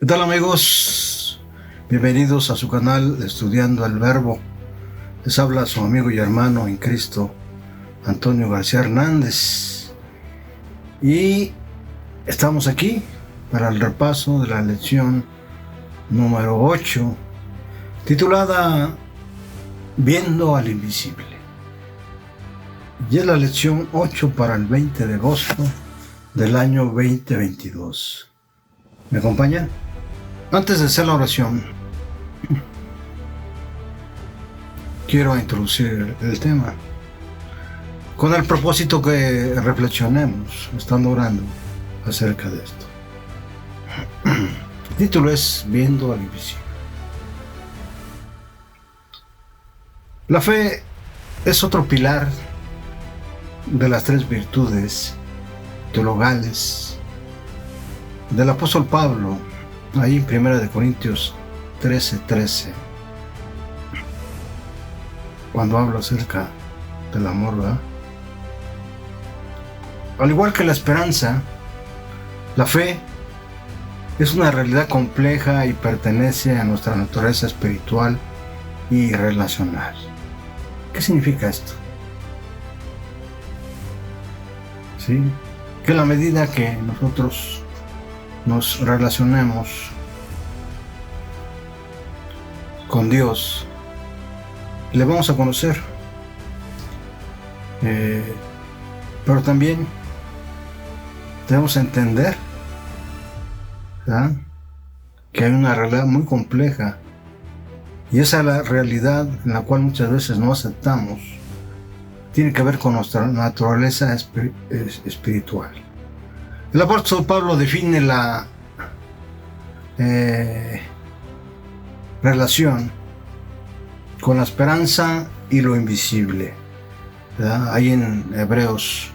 ¿Qué tal, amigos? Bienvenidos a su canal Estudiando el Verbo. Les habla su amigo y hermano en Cristo, Antonio García Hernández. Y estamos aquí para el repaso de la lección número 8, titulada Viendo al Invisible. Y es la lección 8 para el 20 de agosto del año 2022. ¿Me acompañan? Antes de hacer la oración, quiero introducir el tema con el propósito que reflexionemos, estando orando, acerca de esto. El título es Viendo al Invisible. La fe es otro pilar de las tres virtudes teologales del apóstol Pablo, ahí en 1 Corintios 13:13, cuando habla acerca del amor, ¿verdad? Al igual que la esperanza, la fe es una realidad compleja y pertenece a nuestra naturaleza espiritual y relacional. ¿Qué significa esto? ¿Sí? Que en la medida que nosotros nos relacionemos con Dios, le vamos a conocer, pero también debemos entender, ¿verdad?, que hay una realidad muy compleja, y esa la realidad en la cual muchas veces no aceptamos tiene que ver con nuestra naturaleza espiritual. El apóstol Pablo define la relación con la esperanza y lo invisible, ¿verdad? Ahí en Hebreos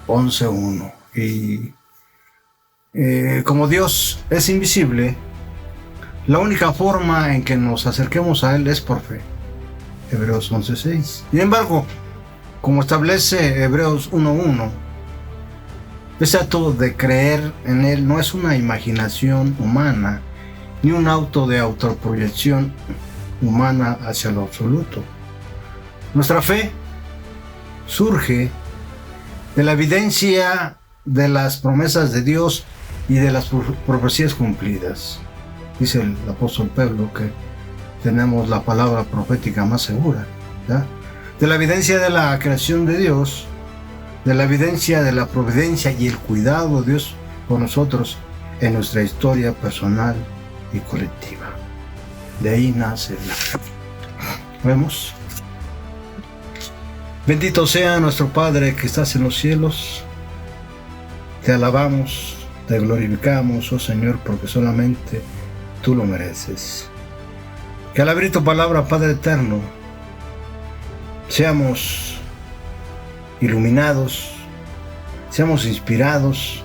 11:1. Y como Dios es invisible, la única forma en que nos acerquemos a Él es por fe. Hebreos 11:6. Sin embargo, como establece Hebreos 1:1, ese acto de creer en Él no es una imaginación humana, ni un auto de autoproyección humana hacia lo absoluto. Nuestra fe surge de la evidencia de las promesas de Dios y de las profecías cumplidas. Dice el apóstol Pablo que tenemos la palabra profética más segura, ¿verdad? De la evidencia de la creación de Dios, de la evidencia de la providencia y el cuidado de Dios por nosotros en nuestra historia personal y colectiva. De ahí nace la fe. ¿Vemos? Bendito sea nuestro Padre que estás en los cielos. Te alabamos, te glorificamos, oh Señor, porque solamente tú lo mereces. Que al abrir tu palabra, Padre eterno, seamos iluminados, seamos inspirados,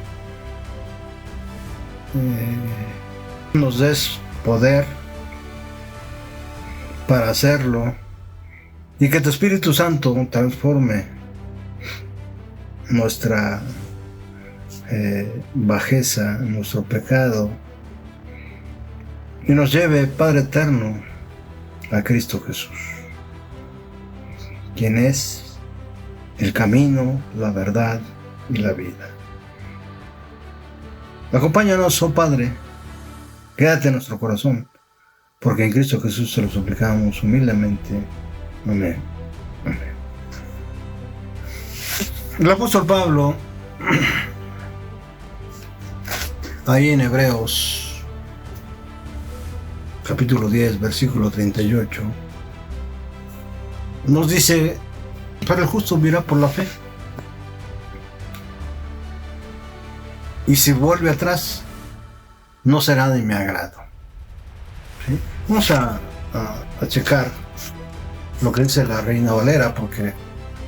nos des poder para hacerlo, y que tu Espíritu Santo transforme nuestra bajeza, nuestro pecado, y nos lleve, Padre eterno, a Cristo Jesús, quien es el camino, la verdad y la vida. Acompáñanos, oh Padre, quédate en nuestro corazón, porque en Cristo Jesús se lo suplicamos humildemente. Amén. Amén. El apóstol Pablo, ahí en Hebreos capítulo 10, versículo 38, nos dice: pero el justo vivirá por la fe, y si vuelve atrás, no será de mi agrado. ¿Sí? Vamos a checar lo que dice la Reina Valera, porque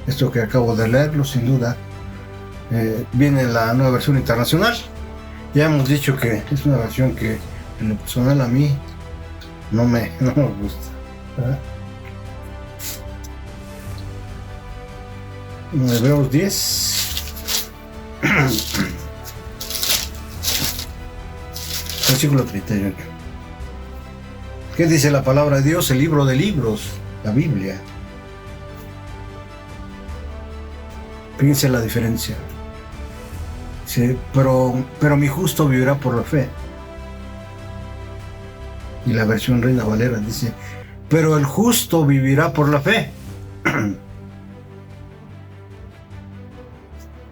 esto que acabo de leerlo, sin duda, viene en la Nueva Versión Internacional. Ya hemos dicho que es una versión que en lo personal a mí no me gusta, ¿verdad? Hebreos 10 Versículo 38. ¿Qué dice la palabra de Dios? El libro de libros, la Biblia. Fíjense la diferencia. Dice, pero mi justo vivirá por la fe. Y la versión Reina Valera dice, pero el justo vivirá por la fe.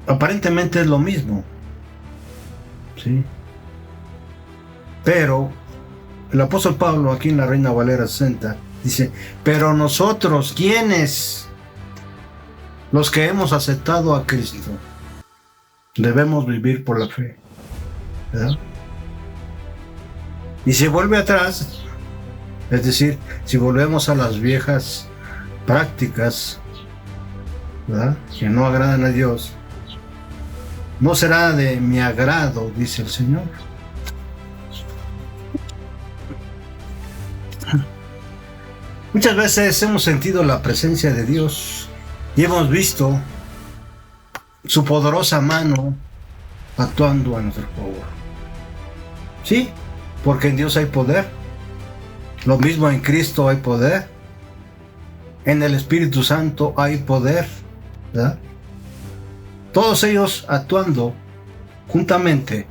Aparentemente es lo mismo, ¿sí? Pero el apóstol Pablo, aquí en la Reina Valera 60, dice, pero nosotros, ¿quiénes? Los que hemos aceptado a Cristo, debemos vivir por la fe, ¿verdad? Y si vuelve atrás, es decir, si volvemos a las viejas prácticas, ¿verdad?, que no agradan a Dios, no será de mi agrado, dice el Señor. Muchas veces hemos sentido la presencia de Dios y hemos visto su poderosa mano actuando a nuestro favor. Sí, porque en Dios hay poder. Lo mismo en Cristo hay poder. En el Espíritu Santo hay poder, ¿verdad? Todos ellos actuando juntamente,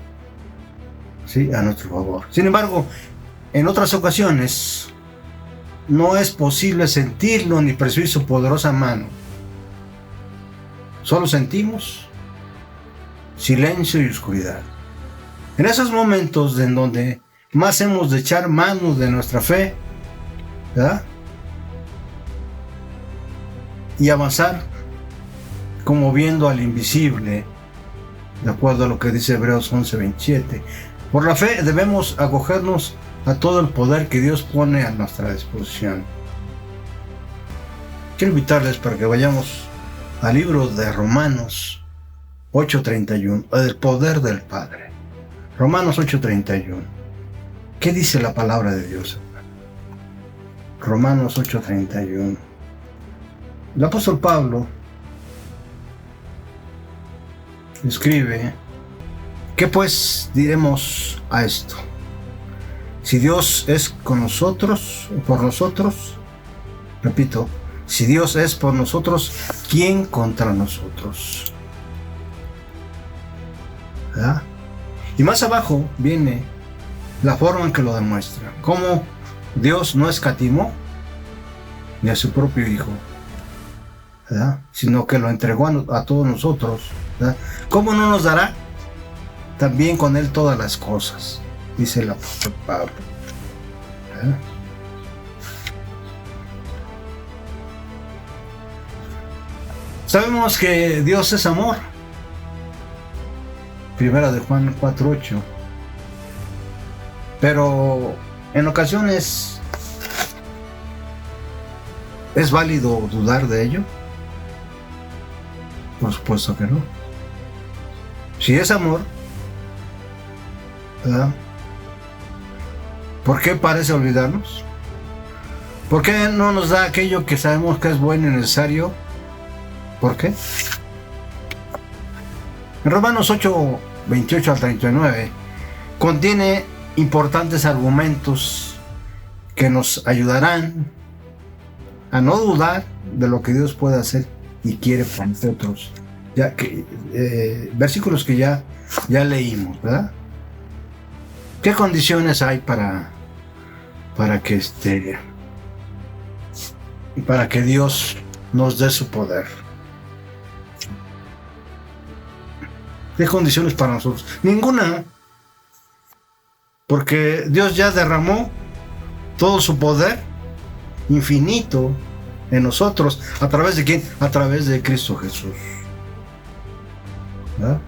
¿sí?, a nuestro favor. Sin embargo, en otras ocasiones no es posible sentirlo ni percibir su poderosa mano. Solo sentimos silencio y oscuridad. En esos momentos en donde más hemos de echar mano de nuestra fe, ¿verdad?, y avanzar como viendo al invisible, de acuerdo a lo que dice Hebreos 11:27. Por la fe debemos acogernos a todo el poder que Dios pone a nuestra disposición. Quiero invitarles para que vayamos al libro de Romanos 8:31, el poder del Padre. Romanos 8:31. ¿Qué dice la palabra de Dios? Romanos 8:31. El apóstol Pablo escribe, ¿qué pues diremos a esto? Si Dios es con nosotros, por nosotros, repito, si Dios es por nosotros, ¿quién contra nosotros? ¿Verdad? Y más abajo viene la forma en que lo demuestra, cómo Dios no escatimó ni a su propio Hijo, ¿verdad?, sino que lo entregó a todos nosotros, ¿verdad? ¿Cómo no nos dará también con Él todas las cosas? Dice el apóstol Pablo, ¿verdad? Sabemos que Dios es amor. Primera de Juan 4:8. Pero en ocasiones ¿es válido dudar de ello? Por supuesto que no. Si es amor, ¿verdad?, ¿por qué parece olvidarnos? ¿Por qué no nos da aquello que sabemos que es bueno y necesario? ¿Por qué? En Romanos 8:28 al 39 contiene importantes argumentos que nos ayudarán a no dudar de lo que Dios puede hacer y quiere para nosotros. Ya que versículos que ya leímos, ¿verdad? ¿Qué condiciones hay para que Dios nos dé su poder? ¿Qué condiciones para nosotros? Ninguna. Porque Dios ya derramó todo su poder infinito en nosotros. ¿A través de quién? A través de Cristo Jesús, ¿verdad?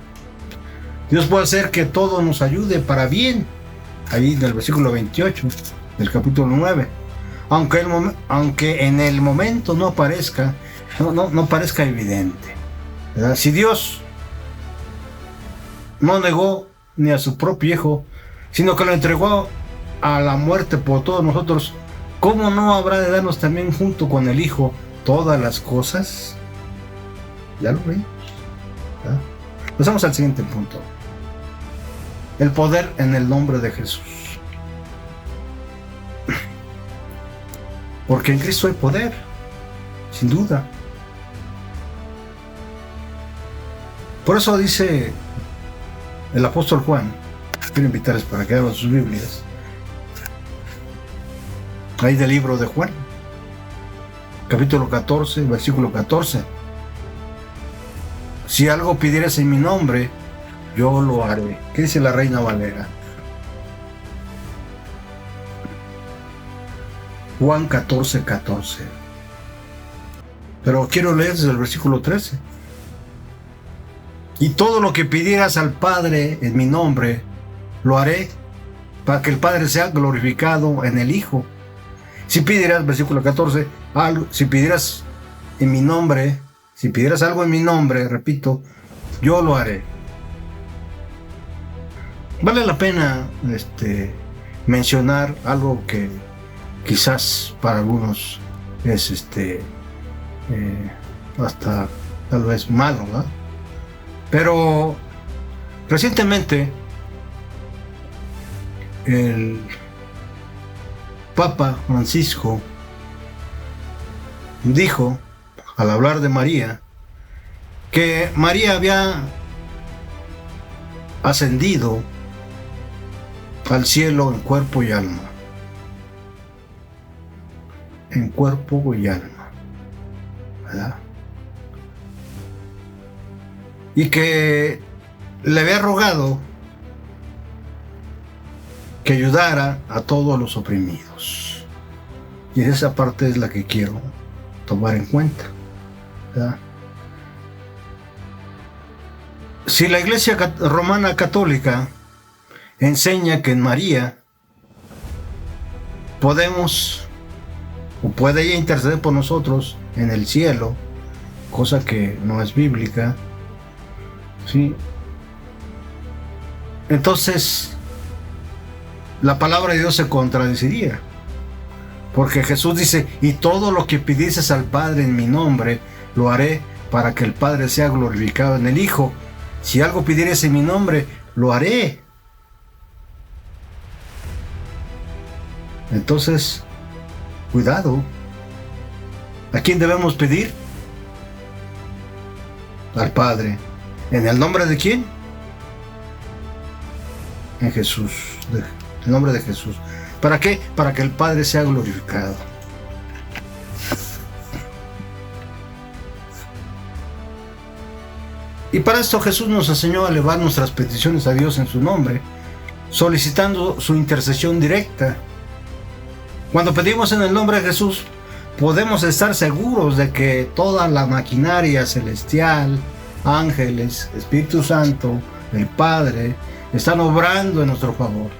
Dios puede hacer que todo nos ayude para bien. Ahí en el versículo 28 del capítulo 9. Aunque en el momento no parezca evidente, ¿verdad? Si Dios no negó ni a su propio Hijo, sino que lo entregó a la muerte por todos nosotros, ¿cómo no habrá de darnos también junto con el Hijo todas las cosas? Ya lo ven, ¿verdad? Pasamos al siguiente punto. el poder en el nombre de Jesús. Porque en Cristo hay poder, sin duda. Por eso dice el apóstol Juan, quiero invitarles para que abran sus Biblias, ahí del libro de Juan, capítulo 14, versículo 14. Si algo pidieras en mi nombre, yo lo haré. ¿Qué dice la Reina Valera? Juan 14, 14. Pero quiero leer desde el versículo 13. Y todo lo que pidieras al Padre en mi nombre, lo haré, para que el Padre sea glorificado en el Hijo. Si pidieras, versículo 14, algo, si pidieras en mi nombre, si pidieras algo en mi nombre, repito, yo lo haré. Vale la pena mencionar algo que quizás para algunos es hasta tal vez malo, ¿no? Pero recientemente el Papa Francisco dijo, al hablar de María, que María había ascendido al cielo en cuerpo y alma. En cuerpo y alma, ¿verdad? Y que le había rogado que ayudara a todos los oprimidos. Y esa parte es la que quiero tomar en cuenta, ¿verdad? Si la Iglesia Romana Católica enseña que en María podemos o puede ella interceder por nosotros en el cielo, cosa que no es bíblica, ¿sí? Entonces la palabra de Dios se contradeciría, porque Jesús dice, y todo lo que pidieses al Padre en mi nombre, lo haré para que el Padre sea glorificado en el Hijo. Si algo pidieres en mi nombre, lo haré. Entonces, cuidado. ¿A quién debemos pedir? Al Padre. ¿En el nombre de quién? En Jesús. En el nombre de Jesús. ¿Para qué? Para que el Padre sea glorificado. Y para esto Jesús nos enseñó a elevar nuestras peticiones a Dios en su nombre, solicitando su intercesión directa. Cuando pedimos en el nombre de Jesús, podemos estar seguros de que toda la maquinaria celestial, ángeles, Espíritu Santo, el Padre, están obrando en nuestro favor.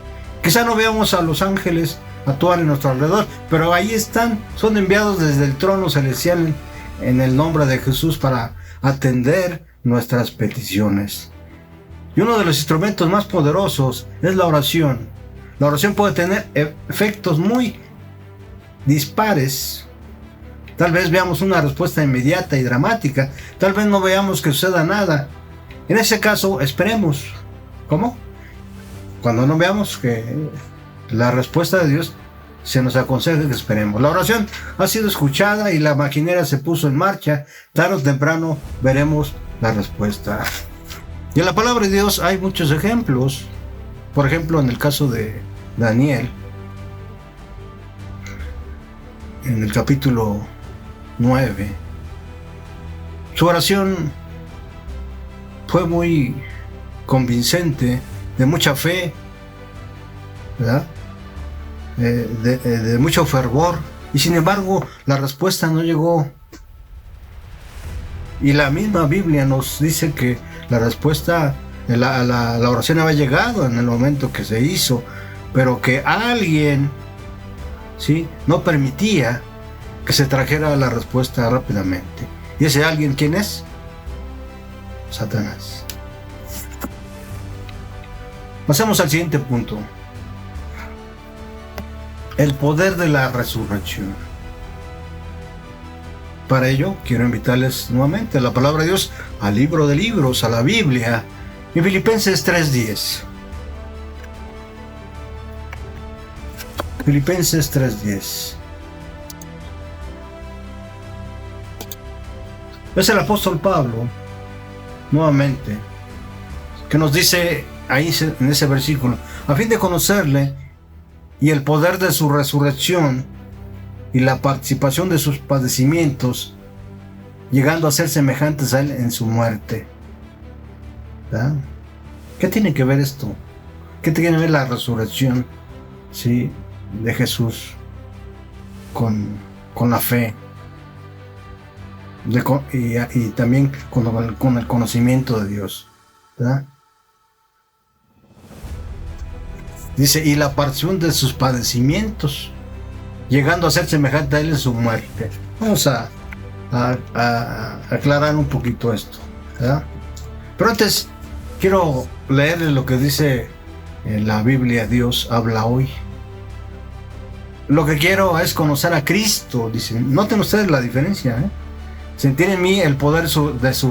Quizá no veamos a los ángeles actuar en nuestro alrededor, pero ahí están, son enviados desde el trono celestial en el nombre de Jesús para atender nuestras peticiones. Y uno de los instrumentos más poderosos es la oración. La oración puede tener efectos muy dispares. Tal vez veamos una respuesta inmediata y dramática, tal vez no veamos que suceda nada. En ese caso, esperemos. ¿Cómo? Cuando no veamos que la respuesta de Dios, se nos aconseja que esperemos. La oración ha sido escuchada y la maquinaria se puso en marcha. Tarde o temprano veremos la respuesta. Y en la palabra de Dios hay muchos ejemplos. Por ejemplo, en el caso de Daniel, en el capítulo 9, su oración fue muy convincente, de mucha fe, ¿verdad? De mucho fervor, y sin embargo la respuesta no llegó. Y la misma Biblia nos dice que la respuesta, la oración había llegado en el momento que se hizo, pero que alguien, ¿sí?, no permitía que se trajera la respuesta rápidamente. ¿Y ese alguien quién es? Satanás. Pasemos al siguiente punto. El poder de la resurrección. Para ello, quiero invitarles nuevamente a la palabra de Dios, al libro de libros, a la Biblia, en Filipenses 3:10. Filipenses 3:10. Es el apóstol Pablo, nuevamente, que nos dice ahí en ese versículo: a fin de conocerle y el poder de su resurrección y la participación de sus padecimientos, llegando a ser semejantes a él en su muerte. ¿Verdad? ¿Qué tiene que ver esto? ¿Qué tiene que ver la resurrección, sí, de Jesús con la fe? Y también con el conocimiento de Dios, ¿verdad? Dice, y la participación de sus padecimientos, llegando a ser semejante a él en su muerte. Vamos a aclarar un poquito esto, ¿verdad? Pero antes quiero leerle lo que dice en la Biblia. Dios habla hoy. Lo que quiero es conocer a Cristo, dice. Noten ustedes la diferencia, ¿eh? Sentir en mí el poder de su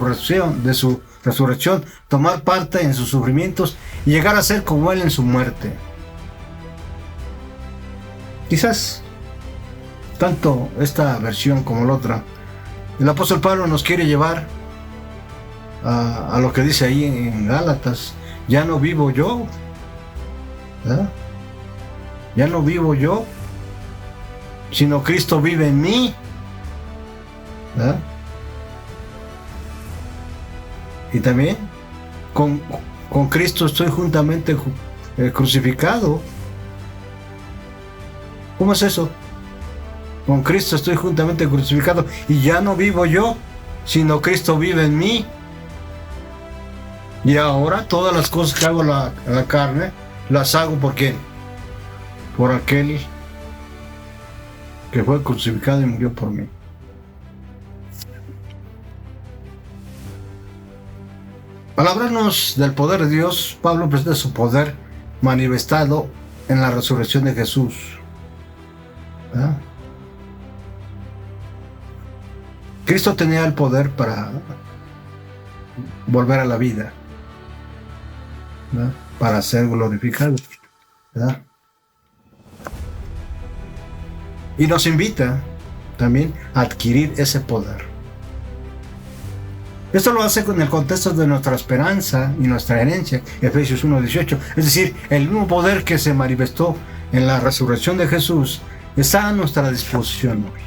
resurrección, tomar parte en sus sufrimientos y llegar a ser como él en su muerte. Quizás tanto esta versión como la otra, el apóstol Pablo nos quiere llevar a lo que dice ahí en Gálatas: ya no vivo yo, ¿verdad? Ya no vivo yo, sino Cristo vive en mí, ¿verdad? Y también con Cristo estoy juntamente crucificado. ¿Cómo es eso? Con Cristo estoy juntamente crucificado y ya no vivo yo, sino Cristo vive en mí. Y ahora todas las cosas que hago en la carne, las hago ¿por quién? Por aquel que fue crucificado y murió por mí. Al hablarnos del poder de Dios, Pablo presenta su poder manifestado en la resurrección de Jesús, ¿verdad? Cristo tenía el poder para volver a la vida, ¿verdad? Para ser glorificado, ¿verdad? Y nos invita también a adquirir ese poder. Esto lo hace con el contexto de nuestra esperanza y nuestra herencia, Efesios 1:18. Es decir, el mismo poder que se manifestó en la resurrección de Jesús está a nuestra disposición hoy.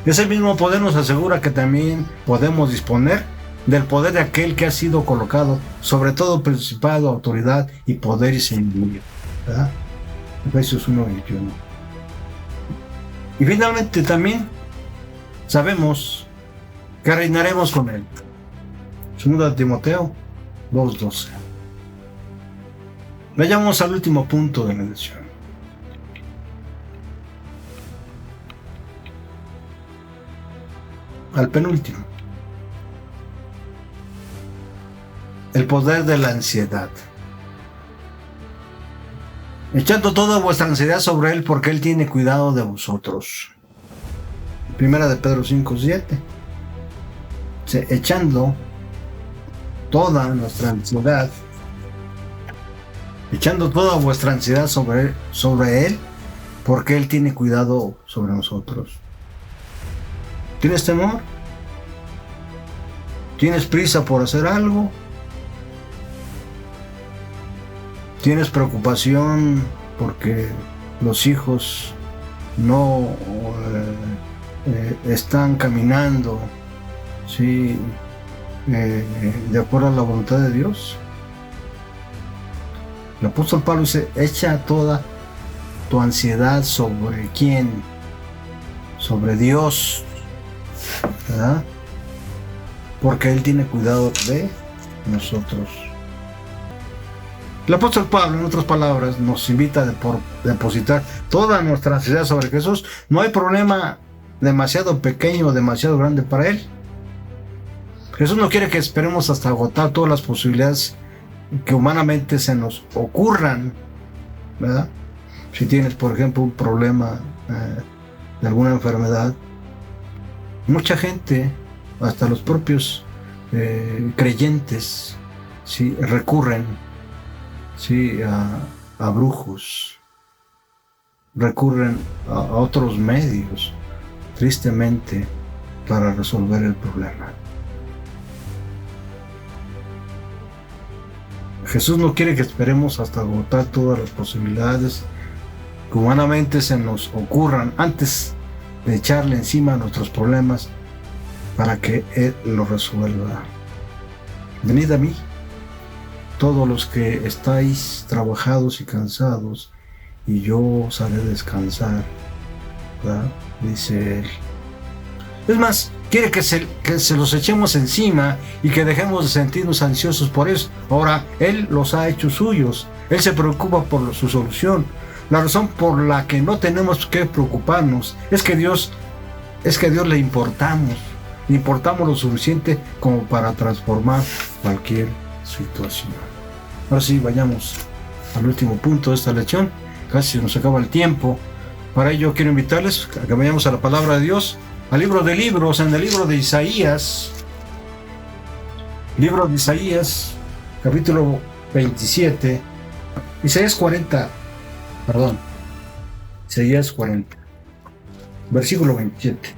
Ese mismo poder nos asegura que también podemos disponer del poder de aquel que ha sido colocado sobre todo principado, autoridad y poder y señorío, ¿verdad? Efesios 1:21. Y finalmente también sabemos que reinaremos con él. 2 Timoteo 2:12. Vayamos al último punto de la lección. Al penúltimo. El poder de la ansiedad. Echando toda vuestra ansiedad sobre él, porque él tiene cuidado de vosotros. Primera de Pedro 5:7. Echando toda nuestra ansiedad, echando toda vuestra ansiedad sobre él, porque él tiene cuidado sobre nosotros. ¿Tienes temor? ¿Tienes prisa por hacer algo? ¿Tienes preocupación porque los hijos no están caminando, sí, de acuerdo a la voluntad de Dios? El apóstol Pablo dice: echa toda tu ansiedad sobre quién, sobre Dios, ¿verdad? Porque él tiene cuidado de nosotros. El apóstol Pablo, en otras palabras, nos invita a depositar toda nuestra ansiedad sobre Jesús. No hay problema demasiado pequeño o demasiado grande para él. Jesús no quiere que esperemos hasta agotar todas las posibilidades que humanamente se nos ocurran, ¿verdad? Si tienes, por ejemplo, un problema de alguna enfermedad, mucha gente, hasta los propios creyentes, ¿sí?, recurren, ¿sí?, a brujos, recurren a otros medios, tristemente, para resolver el problema. Jesús no quiere que esperemos hasta agotar todas las posibilidades que humanamente se nos ocurran antes de echarle encima nuestros problemas para que Él los resuelva. Venid a mí, todos los que estáis trabajados y cansados, y yo os haré descansar, ¿verdad? Dice Él. Es más, quiere que se los echemos encima y que dejemos de sentirnos ansiosos por eso. Ahora, Él los ha hecho suyos. Él se preocupa por su solución. La razón por la que no tenemos que preocuparnos es que a Dios le importamos lo suficiente como para transformar cualquier situación. Ahora sí, vayamos al último punto de esta lección. Casi se nos acaba el tiempo. Para ello quiero invitarles a que vayamos a la palabra de Dios, al libro de libros, en el libro de Isaías. Libro de Isaías, capítulo 27. Isaías 40, versículo 27.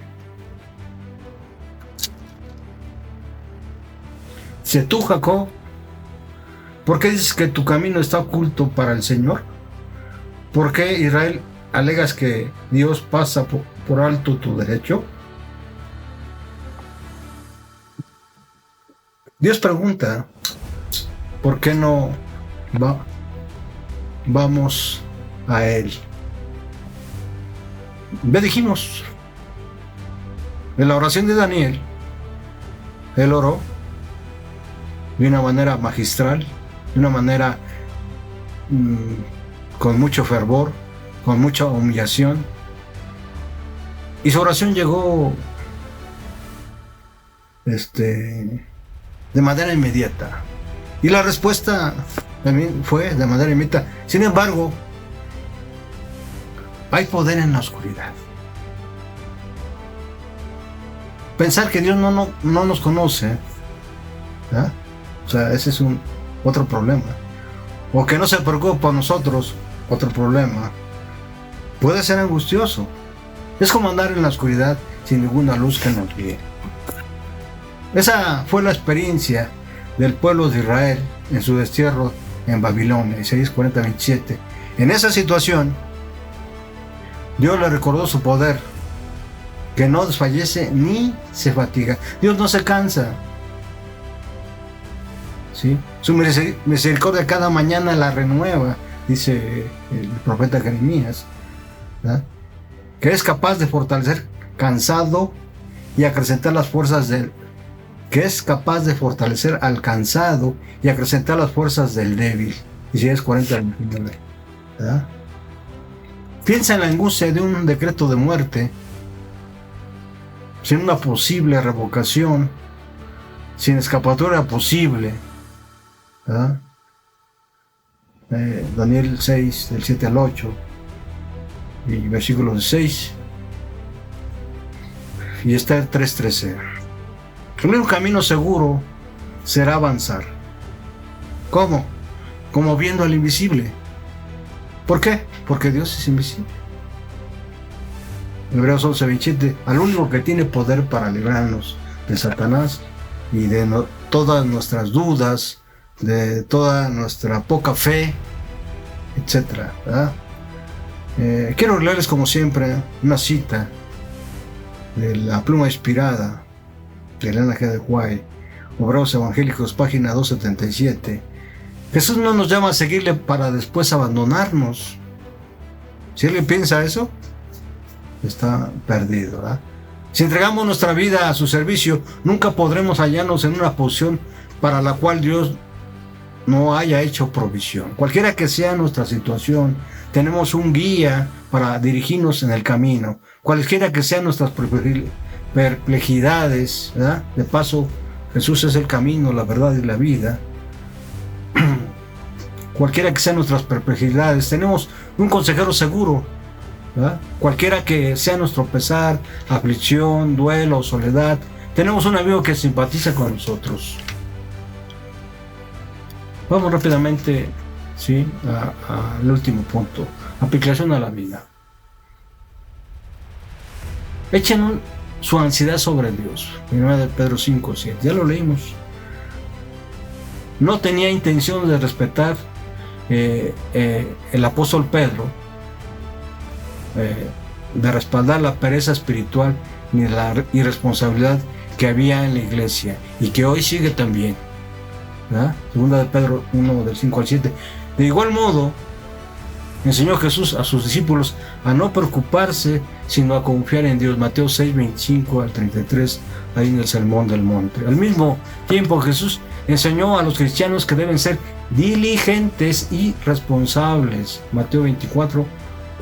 Dice: tú, Jacob, ¿por qué dices que tu camino está oculto para el Señor? ¿Por qué, Israel, alegas que Dios pasa por alto tu derecho? Dios pregunta, ¿por qué no vamos a Él? Ya dijimos, en la oración de Daniel, él oró de una manera magistral, de una manera con mucho fervor, con mucha humillación, y su oración llegó de manera inmediata, y la respuesta también fue de manera inmediata. Sin embargo, hay poder en la oscuridad. Pensar que Dios no nos conoce, ¿eh? O sea, ese es otro problema. O que no se preocupa por nosotros, otro problema. Puede ser angustioso. Es como andar en la oscuridad sin ninguna luz que nos guíe. Esa fue la experiencia del pueblo de Israel en su destierro en Babilonia, Isaías 40:27. En esa situación, Dios le recordó su poder, que no desfallece ni se fatiga. Dios no se cansa, ¿sí? Su misericordia cada mañana la renueva, dice el profeta Jeremías, ¿verdad? Que es capaz de fortalecer cansado y acrecentar las fuerzas al cansado y acrecentar las fuerzas del débil. Isaías 40:29, ¿verdad? Piensa en la angustia de un decreto de muerte, sin una posible revocación, sin escapatoria posible, ¿verdad? Daniel 6, del 7 al 8, y versículo 6, y Esther 3:13. El único camino seguro será avanzar. ¿Cómo? Como viendo al invisible. ¿Por qué? Porque Dios es invisible. Hebreos 11:27, al único que tiene poder para librarnos de Satanás y de todas nuestras dudas, de toda nuestra poca fe, etc. Quiero leerles, como siempre, una cita de la pluma inspirada de Elena G. de White, Obreros Evangélicos, página 277. Jesús no nos llama a seguirle para después abandonarnos. Si él piensa eso, está perdido, ¿verdad? Si entregamos nuestra vida a su servicio, nunca podremos hallarnos en una posición para la cual Dios no haya hecho provisión. Cualquiera que sea nuestra situación, tenemos un guía para dirigirnos en el camino. Cualquiera que sean nuestras perplejidades, ¿verdad? De paso, Jesús es el camino, la verdad y la vida. Cualquiera que sean nuestras perplejidades, tenemos un consejero seguro, ¿verdad? Cualquiera que sea nuestro pesar, aflicción, duelo, soledad, tenemos un amigo que simpatiza con nosotros. Vamos rápidamente, ¿sí?, al último punto: aplicación a la vida. Echen su ansiedad sobre Dios. 1 de Pedro 5, 7. Ya lo leímos. No tenía intención de respetar el apóstol Pedro, de respaldar la pereza espiritual ni la irresponsabilidad que había en la iglesia y que hoy sigue también. ¿verdad? 2 de Pedro 1, del 5 al 7. De igual modo, enseñó Jesús a sus discípulos a no preocuparse, sino a confiar en Dios. Mateo 6, 25 al 33, ahí en el Sermón del Monte. Al mismo tiempo, Jesús enseñó a los cristianos que deben ser diligentes y responsables. Mateo 24,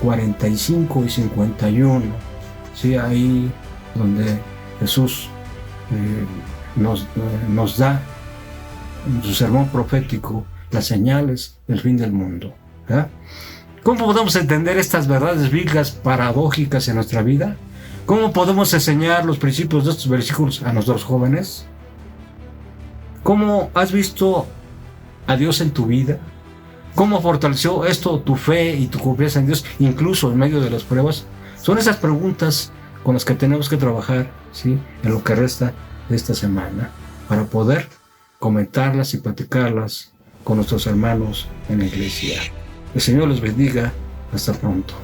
45 y 51. Sí, ahí donde Jesús nos da en su sermón profético las señales del fin del mundo. ¿verdad? ¿Cómo podemos entender estas verdades bíblicas paradójicas en nuestra vida? ¿Cómo podemos enseñar los principios de estos versículos a nuestros jóvenes? ¿Cómo has visto a Dios en tu vida? ¿Cómo fortaleció esto tu fe y tu confianza en Dios, incluso en medio de las pruebas? Son esas preguntas con las que tenemos que trabajar, ¿sí?, en lo que resta de esta semana, para poder comentarlas y platicarlas con nuestros hermanos en la iglesia. El Señor los bendiga. Hasta pronto.